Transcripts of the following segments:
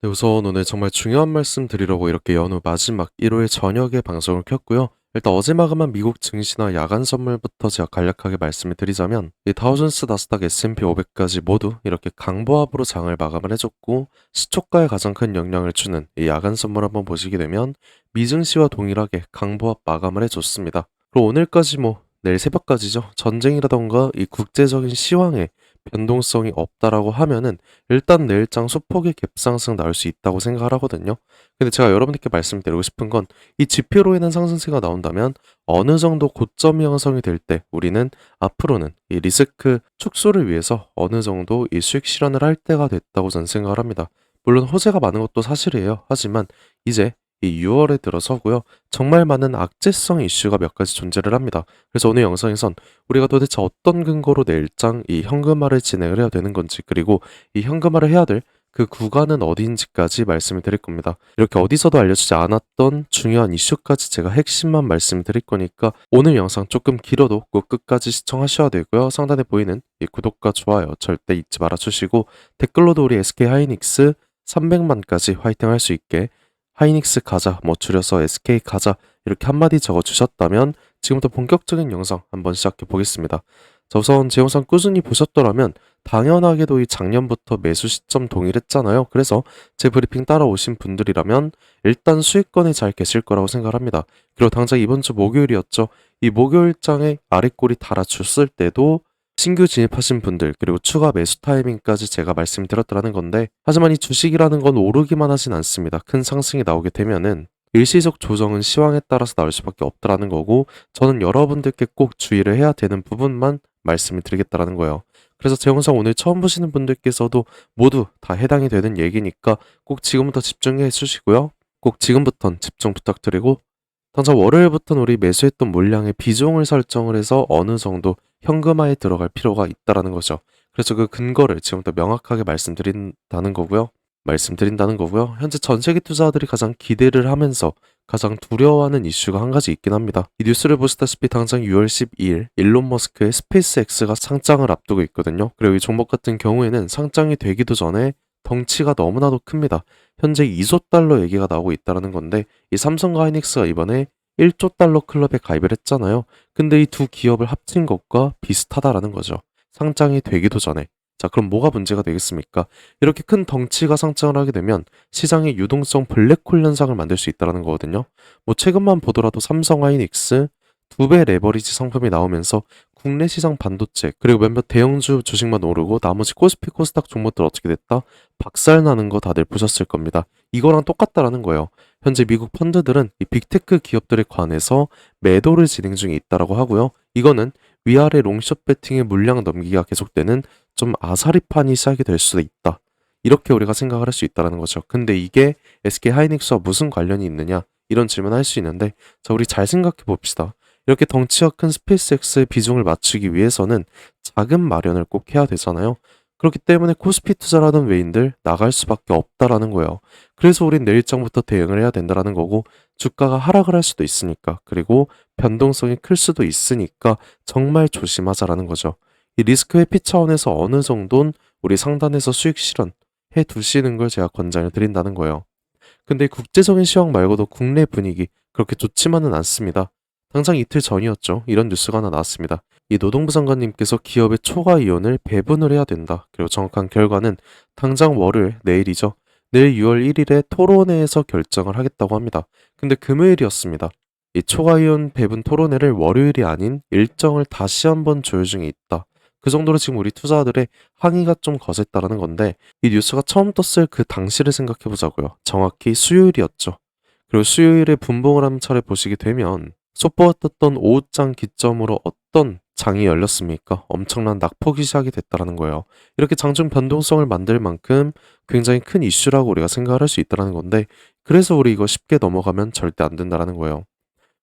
네, 우선 오늘 정말 중요한 말씀 드리려고 이렇게 연휴 마지막 일요일 저녁에 방송을 켰고요. 일단 어제 마감한 미국 증시나 야간 선물부터 제가 간략하게 말씀을 드리자면 이 다우존스, 나스닥, S&P 500까지 모두 이렇게 강보합으로 장을 마감을 해줬고, 시초가에 가장 큰 영향을 주는 이 야간 선물 한번 보시게 되면 미증시와 동일하게 강보합 마감을 해줬습니다. 그리고 오늘까지 내일 새벽까지죠. 전쟁이라던가 이 국제적인 시황에 변동성이 없다라고 하면은 일단 내일장 소폭의 갭상승 나올 수 있다고 생각을 하거든요. 근데 제가 여러분들께 말씀드리고 싶은 건 이 지표로 인한 상승세가 나온다면 어느 정도 고점 형성이 될 때 우리는 앞으로는 이 리스크 축소를 위해서 어느 정도 이 수익 실현을 할 때가 됐다고 저는 생각을 합니다. 물론 호재가 많은 것도 사실이에요. 하지만 이제 이 6월에 들어서고요. 정말 많은 악재성 이슈가 몇 가지 존재를 합니다. 그래서 오늘 영상에선 우리가 도대체 어떤 근거로 내일장 이 현금화를 진행을 해야 되는 건지, 그리고 이 현금화를 해야 될 그 구간은 어디인지까지 말씀을 드릴 겁니다. 이렇게 어디서도 알려주지 않았던 중요한 이슈까지 제가 핵심만 말씀을 드릴 거니까 오늘 영상 조금 길어도 꼭 끝까지 시청하셔야 되고요. 상단에 보이는 이 구독과 좋아요 절대 잊지 말아주시고, 댓글로도 우리 SK하이닉스 300만까지 화이팅 할 수 있게 하이닉스 가자, 줄여서 SK 가자 이렇게 한마디 적어주셨다면 지금부터 본격적인 영상 한번 시작해 보겠습니다. 자, 우선 제 영상 꾸준히 보셨더라면 당연하게도 이 작년부터 매수 시점 동일했잖아요. 그래서 제 브리핑 따라오신 분들이라면 일단 수익권에 잘 계실 거라고 생각을 합니다. 그리고 당장 이번 주 목요일이었죠. 이 목요일장에 아랫골이 달아줬을 때도 신규 진입하신 분들, 그리고 추가 매수 타이밍까지 제가 말씀드렸더라는 건데, 하지만 이 주식이라는 건 오르기만 하진 않습니다. 큰 상승이 나오게 되면은 일시적 조정은 시황에 따라서 나올 수밖에 없더라는 거고, 저는 여러분들께 꼭 주의를 해야 되는 부분만 말씀을 드리겠다라는 거예요. 그래서 제 영상 오늘 처음 보시는 분들께서도 모두 다 해당이 되는 얘기니까 꼭 지금부터 집중해 주시고요. 꼭 지금부턴 집중 부탁드리고, 당장 월요일부터는 우리 매수했던 물량의 비중을 설정을 해서 어느 정도 현금화에 들어갈 필요가 있다라는 거죠. 그래서 그 근거를 지금부터 명확하게 말씀드린다는 거고요. 현재 전 세계 투자자들이 가장 기대를 하면서 가장 두려워하는 이슈가 한 가지 있긴 합니다. 이 뉴스를 보시다시피 당장 6월 12일 일론 머스크의 스페이스X가 상장을 앞두고 있거든요. 그리고 이 종목 같은 경우에는 상장이 되기도 전에 덩치가 너무나도 큽니다. 현재 2조 달러 얘기가 나오고 있다는 건데, 이 삼성과 하이닉스가 이번에 1조 달러 클럽에 가입을 했잖아요. 근데 이 두 기업을 합친 것과 비슷하다라는 거죠. 상장이 되기도 전에. 자, 그럼 뭐가 문제가 되겠습니까? 이렇게 큰 덩치가 상장을 하게 되면 시장의 유동성 블랙홀 현상을 만들 수 있다는 거거든요. 최근만 보더라도 삼성 하이닉스 2배 레버리지 상품이 나오면서 국내 시장 반도체 그리고 몇몇 대형주 주식만 오르고 나머지 코스피 코스닥 종목들 어떻게 됐다? 박살나는 거 다들 보셨을 겁니다. 이거랑 똑같다라는 거예요. 현재 미국 펀드들은 이 빅테크 기업들에 관해서 매도를 진행 중에 있다라고 하고요. 이거는 위아래 롱숏 배팅의 물량 넘기가 계속되는 좀 아사리판이 시작이 될 수도 있다. 이렇게 우리가 생각을 할 수 있다는 거죠. 근데 이게 SK 하이닉스와 무슨 관련이 있느냐? 이런 질문을 할 수 있는데, 자, 우리 잘 생각해 봅시다. 이렇게 덩치가 큰 스페이스X의 비중을 맞추기 위해서는 자금 마련을 꼭 해야 되잖아요. 그렇기 때문에 코스피 투자라는 외인들 나갈 수밖에 없다라는 거예요. 그래서 우린 내일장부터 대응을 해야 된다라는 거고, 주가가 하락을 할 수도 있으니까, 그리고 변동성이 클 수도 있으니까 정말 조심하자라는 거죠. 이 리스크 회피 차원에서 어느 정도는 우리 상단에서 수익 실현 해 두시는 걸 제가 권장을 드린다는 거예요. 근데 국제적인 시황 말고도 국내 분위기 그렇게 좋지만은 않습니다. 당장 이틀 전이었죠. 이런 뉴스가 하나 나왔습니다. 이 노동부 장관님께서 기업의 초과 이혼을 배분을 해야 된다. 그리고 정확한 결과는 당장 월요일, 내일이죠. 내일 6월 1일에 토론회에서 결정을 하겠다고 합니다. 근데 금요일이었습니다. 이 초과 이혼 배분 토론회를 월요일이 아닌 일정을 다시 한번 조율 중에 있다. 그 정도로 지금 우리 투자자들의 항의가 좀 거셌다라는 건데, 이 뉴스가 처음 떴을 그 당시를 생각해 보자고요. 정확히 수요일이었죠. 그리고 수요일에 분봉을 한 차례 보시게 되면 쏟보아 떴던 오후장 기점으로 어떤 장이 열렸습니까? 엄청난 낙폭이 시작이 됐다라는 거예요. 이렇게 장중 변동성을 만들 만큼 굉장히 큰 이슈라고 우리가 생각을 할 수 있다는 건데, 그래서 우리 이거 쉽게 넘어가면 절대 안 된다라는 거예요.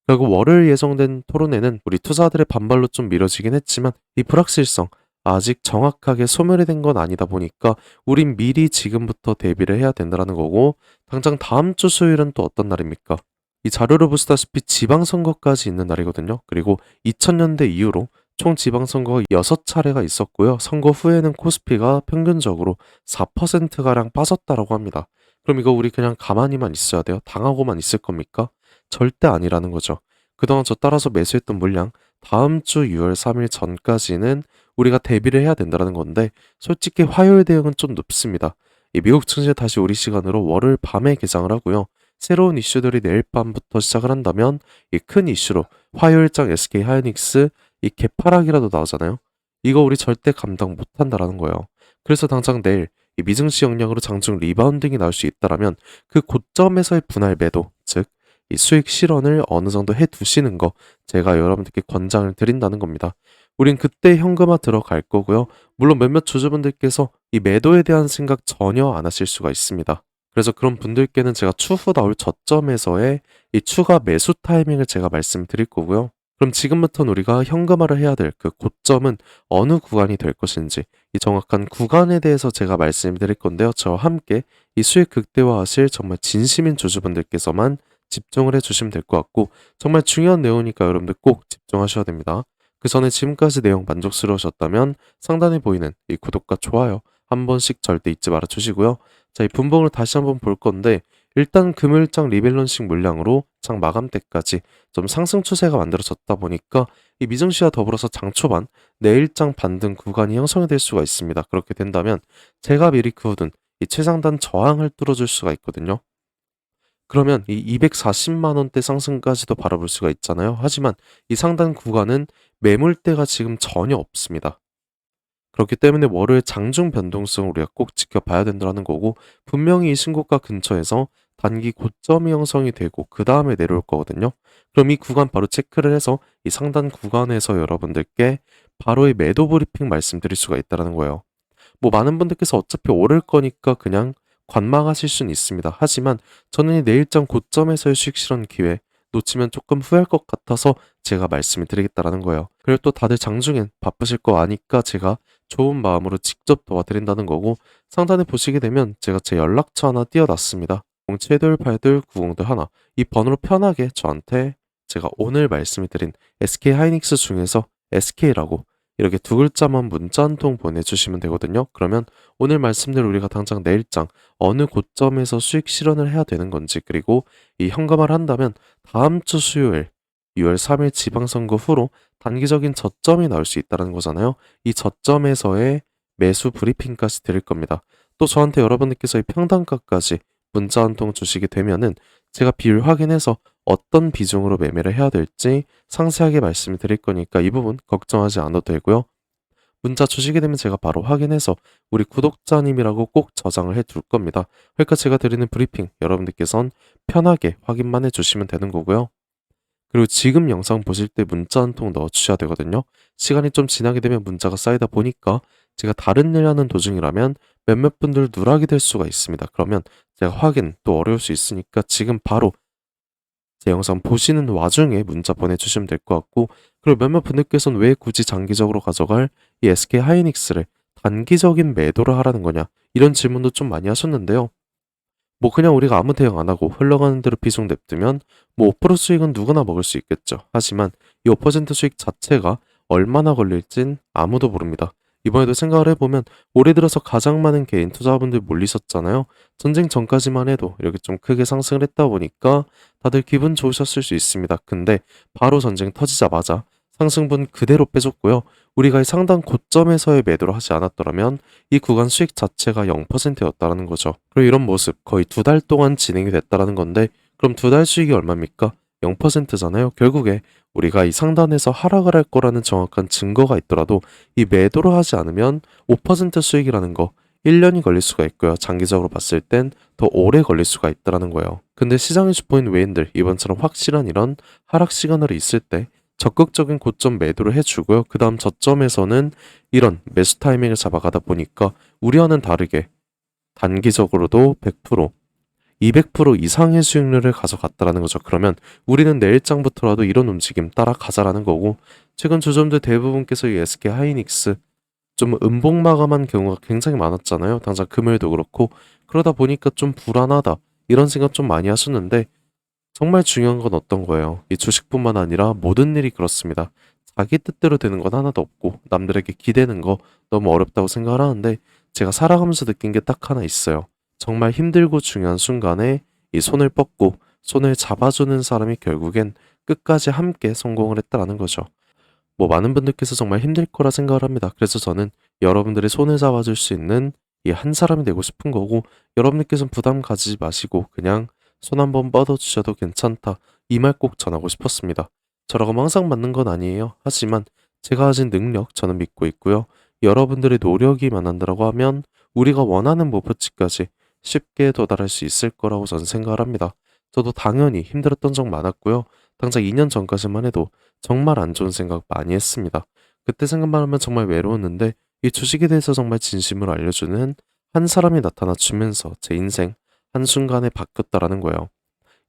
그리고 월요일 예정된 토론회는 우리 투자들의 반발로 좀 미뤄지긴 했지만 이 불확실성 아직 정확하게 소멸이 된 건 아니다 보니까 우린 미리 지금부터 대비를 해야 된다는 거고, 당장 다음 주 수요일은 또 어떤 날입니까? 이 자료를 보시다시피 지방선거까지 있는 날이거든요. 그리고 2000년대 이후로 총 지방선거가 6차례가 있었고요. 선거 후에는 코스피가 평균적으로 4%가량 빠졌다라고 합니다. 그럼 이거 우리 그냥 가만히만 있어야 돼요? 당하고만 있을 겁니까? 절대 아니라는 거죠. 그동안 저 따라서 매수했던 물량 다음 주 6월 3일 전까지는 우리가 대비를 해야 된다는 건데 솔직히 화요일 대응은 좀 높습니다. 이 미국 증시 다시 우리 시간으로 월요일 밤에 개장을 하고요. 새로운 이슈들이 내일 밤부터 시작을 한다면 이 큰 이슈로 화요일장 SK 하이닉스 이 개파락이라도 나오잖아요. 이거 우리 절대 감당 못한다라는 거예요. 그래서 당장 내일 이 미증시 영향으로 장중 리바운딩이 나올 수 있다라면 그 고점에서의 분할 매도, 즉 이 수익 실현을 어느 정도 해 두시는 거 제가 여러분들께 권장을 드린다는 겁니다. 우린 그때 현금화 들어갈 거고요. 물론 몇몇 주주분들께서 이 매도에 대한 생각 전혀 안 하실 수가 있습니다. 그래서 그런 분들께는 제가 추후 나올 저점에서의 이 추가 매수 타이밍을 제가 말씀드릴 거고요. 그럼 지금부터는 우리가 현금화를 해야 될 그 고점은 어느 구간이 될 것인지 이 정확한 구간에 대해서 제가 말씀드릴 건데요. 저와 함께 이 수익 극대화하실 정말 진심인 주주분들께서만 집중을 해주시면 될 것 같고 정말 중요한 내용이니까 여러분들 꼭 집중하셔야 됩니다. 그 전에 지금까지 내용 만족스러우셨다면 상단에 보이는 이 구독과 좋아요 한 번씩 절대 잊지 말아 주시고요. 자, 이 분봉을 다시 한번 볼 건데 일단 금요일장 리밸런싱 물량으로 장 마감 때까지 좀 상승 추세가 만들어졌다 보니까 이 미증시와 더불어서 장 초반 내일장 반등 구간이 형성이 될 수가 있습니다. 그렇게 된다면 제가 미리 그어둔 이 최상단 저항을 뚫어줄 수가 있거든요. 그러면 이 240만 원대 상승까지도 바라볼 수가 있잖아요. 하지만 이 상단 구간은 매물대가 지금 전혀 없습니다. 그렇기 때문에 월요일 장중 변동성을 우리가 꼭 지켜봐야 된다는 거고 분명히 이 신고가 근처에서 단기 고점이 형성이 되고 그 다음에 내려올 거거든요. 그럼 이 구간 바로 체크를 해서 이 상단 구간에서 여러분들께 바로 이 매도 브리핑 말씀드릴 수가 있다는 거예요. 뭐 많은 분들께서 어차피 오를 거니까 그냥 관망하실 수는 있습니다. 하지만 저는 이 내일장 고점에서의 수익 실현 기회 놓치면 조금 후회할 것 같아서 제가 말씀을 드리겠다라는 거예요. 그리고 또 다들 장중엔 바쁘실 거 아니까 제가 좋은 마음으로 직접 도와드린다는 거고 상단에 보시게 되면 제가 제 연락처 하나 띄워놨습니다. 0782-90들 하나 이 번호로 편하게 저한테 제가 오늘 말씀을 드린 SK 하이닉스 중에서 SK라고 이렇게 두 글자만 문자 한 통 보내주시면 되거든요. 그러면 오늘 말씀대로 우리가 당장 내일장 어느 고점에서 수익 실현을 해야 되는 건지 그리고 이 현금화를 한다면 다음 주 수요일 6월 3일 지방선거 후로 단기적인 저점이 나올 수 있다는 거잖아요. 이 저점에서의 매수 브리핑까지 드릴 겁니다. 또 저한테 여러분들께서 이 평단가까지 문자 한 통 주시게 되면은 제가 비율 확인해서 어떤 비중으로 매매를 해야 될지 상세하게 말씀을 드릴 거니까 이 부분 걱정하지 않아도 되고요. 문자 주시게 되면 제가 바로 확인해서 우리 구독자님이라고 꼭 저장을 해 둘 겁니다. 그러니까 제가 드리는 브리핑 여러분들께선 편하게 확인만 해 주시면 되는 거고요. 그리고 지금 영상 보실 때 문자 한 통 넣어 주셔야 되거든요. 시간이 좀 지나게 되면 문자가 쌓이다 보니까 제가 다른 일 하는 도중이라면 몇몇 분들 누락이 될 수가 있습니다. 그러면 제가 확인 또 어려울 수 있으니까 지금 바로 제 영상 보시는 와중에 문자 보내주시면 될 것 같고 그리고 몇몇 분들께서는 왜 굳이 장기적으로 가져갈 이 SK 하이닉스를 단기적인 매도를 하라는 거냐 이런 질문도 좀 많이 하셨는데요. 뭐 그냥 우리가 아무 대응 안 하고 흘러가는 대로 비중 냅두면 뭐 5% 수익은 누구나 먹을 수 있겠죠. 하지만 이 5% 수익 자체가 얼마나 걸릴진 아무도 모릅니다. 이번에도 생각을 해보면 올해 들어서 가장 많은 개인 투자분들 몰리셨잖아요. 전쟁 전까지만 해도 이렇게 좀 크게 상승을 했다 보니까 다들 기분 좋으셨을 수 있습니다. 근데 바로 전쟁 터지자마자 상승분 그대로 빼줬고요. 우리가 이 상당 고점에서의 매도를 하지 않았더라면 이 구간 수익 자체가 0%였다는 거죠. 그리고 이런 모습 거의 2달 동안 진행이 됐다는 건데 그럼 2달 수익이 얼마입니까? 0%잖아요. 결국에 우리가 이 상단에서 하락을 할 거라는 정확한 증거가 있더라도 이 매도를 하지 않으면 5% 수익이라는 거 1년이 걸릴 수가 있고요. 장기적으로 봤을 땐 더 오래 걸릴 수가 있다는 거예요. 근데 시장의 주포인 외인들 이번처럼 확실한 이런 하락 시그널이 있을 때 적극적인 고점 매도를 해주고요. 그 다음 저점에서는 이런 매수 타이밍을 잡아가다 보니까 우리와는 다르게 단기적으로도 100%, 200% 이상의 수익률을 가져갔다라는 거죠. 그러면 우리는 내일장부터라도 이런 움직임 따라가자라는 거고 최근 주점들 대부분께서 이 SK 하이닉스 좀 음봉 마감한 경우가 굉장히 많았잖아요. 당장 금요일도 그렇고 그러다 보니까 좀 불안하다 이런 생각 좀 많이 하셨는데 정말 중요한 건 어떤 거예요? 이 주식뿐만 아니라 모든 일이 그렇습니다. 자기 뜻대로 되는 건 하나도 없고 남들에게 기대는 거 너무 어렵다고 생각을 하는데 제가 살아가면서 느낀 게 딱 하나 있어요. 정말 힘들고 중요한 순간에 이 손을 뻗고 손을 잡아주는 사람이 결국엔 끝까지 함께 성공을 했다라는 거죠. 뭐 많은 분들께서 정말 힘들 거라 생각을 합니다. 그래서 저는 여러분들의 손을 잡아줄 수 있는 이 한 사람이 되고 싶은 거고, 여러분들께서는 부담 가지지 마시고 그냥 손 한번 뻗어주셔도 괜찮다, 이 말 꼭 전하고 싶었습니다. 저라고 항상 맞는 건 아니에요. 하지만 제가 가진 능력 저는 믿고 있고요. 여러분들의 노력이 만난다라고 하면 우리가 원하는 목표치까지 쉽게 도달할 수 있을 거라고 저는 생각을 합니다. 저도 당연히 힘들었던 적 많았고요. 당장 2년 전까지만 해도 정말 안 좋은 생각 많이 했습니다. 그때 생각만 하면 정말 외로웠는데 이 주식에 대해서 정말 진심으로 알려주는 한 사람이 나타나 주면서 제 인생 한순간에 바뀌었다라는 거예요.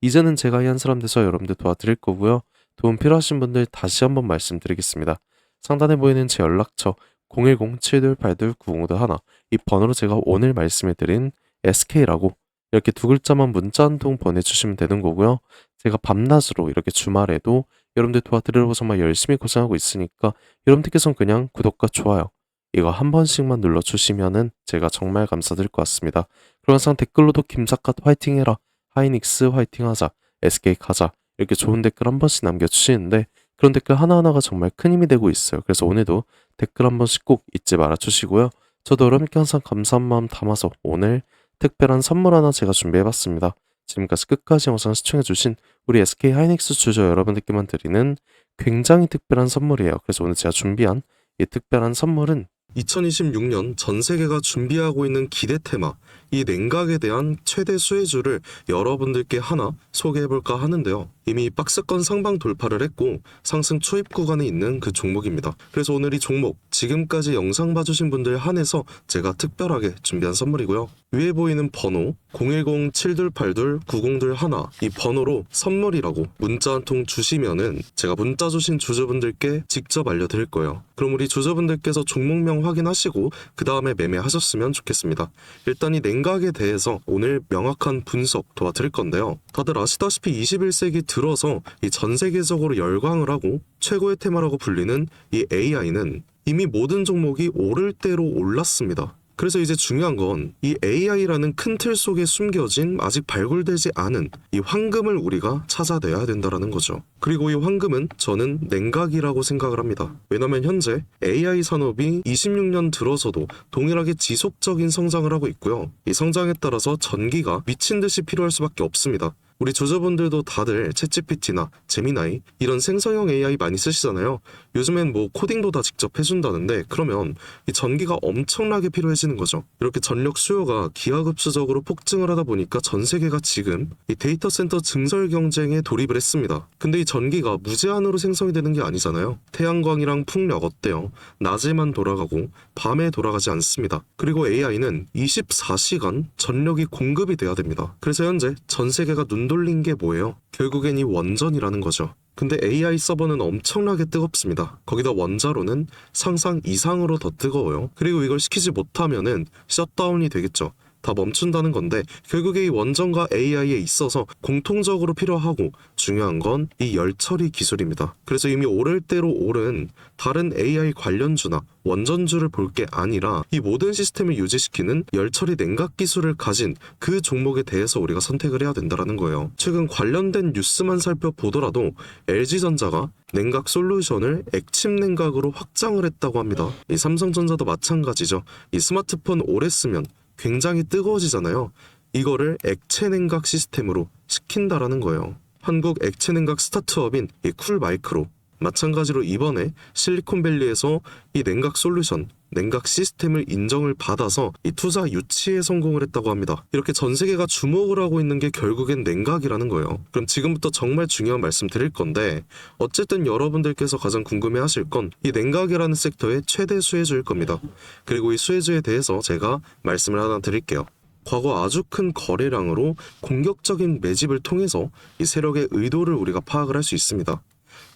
이제는 제가 이 한 사람 돼서 여러분들 도와드릴 거고요. 도움 필요하신 분들 다시 한번 말씀드리겠습니다. 상단에 보이는 제 연락처 010-728-9051, 이 번호로 제가 오늘 말씀해드린 SK라고 이렇게 두 글자만 문자 한 통 보내주시면 되는 거고요. 제가 밤낮으로 이렇게 주말에도 여러분들 도와드리려고 정말 열심히 고생하고 있으니까 여러분들께서는 그냥 구독과 좋아요 이거 한 번씩만 눌러주시면은 제가 정말 감사드릴 것 같습니다. 그리고 항상 댓글로도 김사카 화이팅 해라, 하이닉스 화이팅 하자, SK 가자, 이렇게 좋은 댓글 한 번씩 남겨주시는데 그런 댓글 하나하나가 정말 큰 힘이 되고 있어요. 그래서 오늘도 댓글 한 번씩 꼭 잊지 말아 주시고요. 저도 여러분께 항상 감사한 마음 담아서 오늘 특별한 선물 하나 제가 준비해봤습니다. 지금까지 끝까지 영상 시청해주신 우리 SK 하이닉스 주주 여러분들께만 드리는 굉장히 특별한 선물이에요. 그래서 오늘 제가 준비한 이 특별한 선물은 2026년 전 세계가 준비하고 있는 기대 테마, 이 냉각에 대한 최대 수혜주를 여러분들께 하나 소개해볼까 하는데요. 이미 박스권 상방 돌파를 했고 상승 초입 구간에 있는 그 종목입니다. 그래서 오늘 이 종목 지금까지 영상 봐주신 분들 한해서 제가 특별하게 준비한 선물이고요. 위에 보이는 번호 010-728-9021, 이 번호로 선물이라고 문자 한 통 주시면은 제가 문자 주신 주주분들께 직접 알려드릴 거예요. 그럼 우리 주주분들께서 종목명 확인하시고 그 다음에 매매하셨으면 좋겠습니다. 일단 이 냉각에 대해서 오늘 명확한 분석 도와드릴 건데요. 다들 아시다시피 21세기 들어서 이 전 세계적으로 열광을 하고 최고의 테마라고 불리는 이 AI는 이미 모든 종목이 오를 대로 올랐습니다. 그래서 이제 중요한 건 이 AI라는 큰 틀 속에 숨겨진 아직 발굴되지 않은 이 황금을 우리가 찾아내야 된다는 거죠. 그리고 이 황금은 저는 냉각이라고 생각을 합니다. 왜냐면 현재 AI 산업이 26년 들어서도 동일하게 지속적인 성장을 하고 있고요. 이 성장에 따라서 전기가 미친 듯이 필요할 수밖에 없습니다. 우리 주주분들도 다들 챗GPT나 제미나이 이런 생성형 AI 많이 쓰시잖아요. 요즘엔 뭐 코딩도 다 직접 해준다는데 그러면 이 전기가 엄청나게 필요해지는 거죠. 이렇게 전력 수요가 기하급수적으로 폭증을 하다 보니까 전 세계가 지금 이 데이터 센터 증설 경쟁에 돌입을 했습니다. 근데 이 전기가 무제한으로 생성이 되는 게 아니잖아요. 태양광이랑 풍력 어때요? 낮에만 돌아가고 밤에 돌아가지 않습니다. 그리고 AI는 24시간 전력이 공급이 돼야 됩니다. 그래서 현재 전 세계가 눈 돌린 게 뭐예요? 결국엔 이 원전이라는 거죠. 근데 AI 서버는 엄청나게 뜨겁습니다. 거기다 원자로는 상상 이상으로 더 뜨거워요. 그리고 이걸 시키지 못하면은 셧다운이 되겠죠. 다 멈춘다는 건데 결국에 이 원전과 AI에 있어서 공통적으로 필요하고 중요한 건 이 열처리 기술입니다. 그래서 이미 오를 대로 오른 다른 AI 관련주나 원전주를 볼 게 아니라 이 모든 시스템을 유지시키는 열처리 냉각 기술을 가진 그 종목에 대해서 우리가 선택을 해야 된다는 거예요. 최근 관련된 뉴스만 살펴보더라도 LG전자가 냉각 솔루션을 액침 냉각으로 확장을 했다고 합니다. 이 삼성전자도 마찬가지죠. 이 스마트폰 오래 쓰면 굉장히 뜨거워지잖아요. 이거를 액체 냉각 시스템으로 시킨다라는 거예요. 한국 액체 냉각 스타트업인 이 쿨마이크로 마찬가지로 이번에 실리콘밸리에서 이 냉각 솔루션, 냉각 시스템을 인정을 받아서 이 투자 유치에 성공을 했다고 합니다. 이렇게 전 세계가 주목을 하고 있는 게 결국엔 냉각이라는 거예요. 그럼 지금부터 정말 중요한 말씀 드릴 건데 어쨌든 여러분들께서 가장 궁금해하실 건 이 냉각이라는 섹터의 최대 수혜주일 겁니다. 그리고 이 수혜주에 대해서 제가 말씀을 하나 드릴게요. 과거 아주 큰 거래량으로 공격적인 매집을 통해서 이 세력의 의도를 우리가 파악을 할 수 있습니다.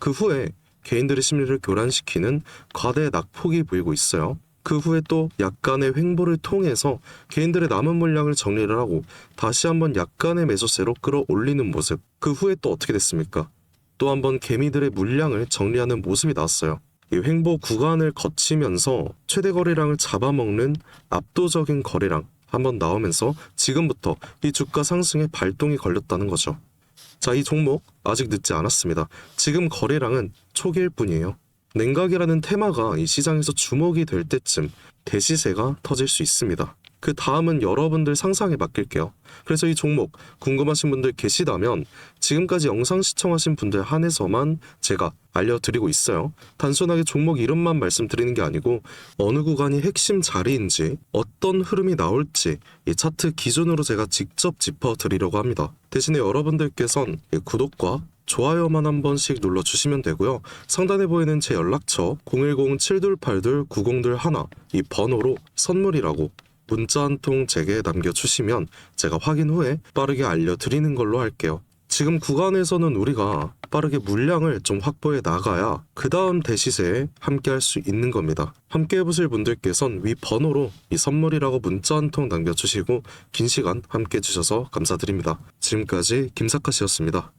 그 후에 개인들의 심리를 교란시키는 과대 낙폭이 보이고 있어요. 그 후에 또 약간의 횡보를 통해서 개인들의 남은 물량을 정리를 하고 다시 한번 약간의 매수세로 끌어올리는 모습. 그 후에 또 어떻게 됐습니까? 또 한번 개미들의 물량을 정리하는 모습이 나왔어요. 이 횡보 구간을 거치면서 최대 거래량을 잡아먹는 압도적인 거래량, 한번 나오면서 지금부터 이 주가 상승에 발동이 걸렸다는 거죠. 자, 이 종목 아직 늦지 않았습니다. 지금 거래량은 초기일 뿐이에요. 냉각이라는 테마가 이 시장에서 주목이 될 때쯤 대시세가 터질 수 있습니다. 그 다음은 여러분들 상상에 맡길게요. 그래서 이 종목 궁금하신 분들 계시다면 지금까지 영상 시청하신 분들 한해서만 제가 알려드리고 있어요. 단순하게 종목 이름만 말씀드리는 게 아니고 어느 구간이 핵심 자리인지 어떤 흐름이 나올지 이 차트 기준으로 제가 직접 짚어드리려고 합니다. 대신에 여러분들께선 이 구독과 좋아요만 한 번씩 눌러주시면 되고요. 상단에 보이는 제 연락처 010-7282-9021 이 번호로 선물이라고 문자 한 통 제게 남겨주시면 제가 확인 후에 빠르게 알려드리는 걸로 할게요. 지금 구간에서는 우리가 빠르게 물량을 좀 확보해 나가야 그 다음 대시세에 함께 할 수 있는 겁니다. 함께 해보실 분들께선 위 번호로 이 선물이라고 문자 한 통 남겨주시고 긴 시간 함께 해주셔서 감사드립니다. 지금까지 김사카씨였습니다.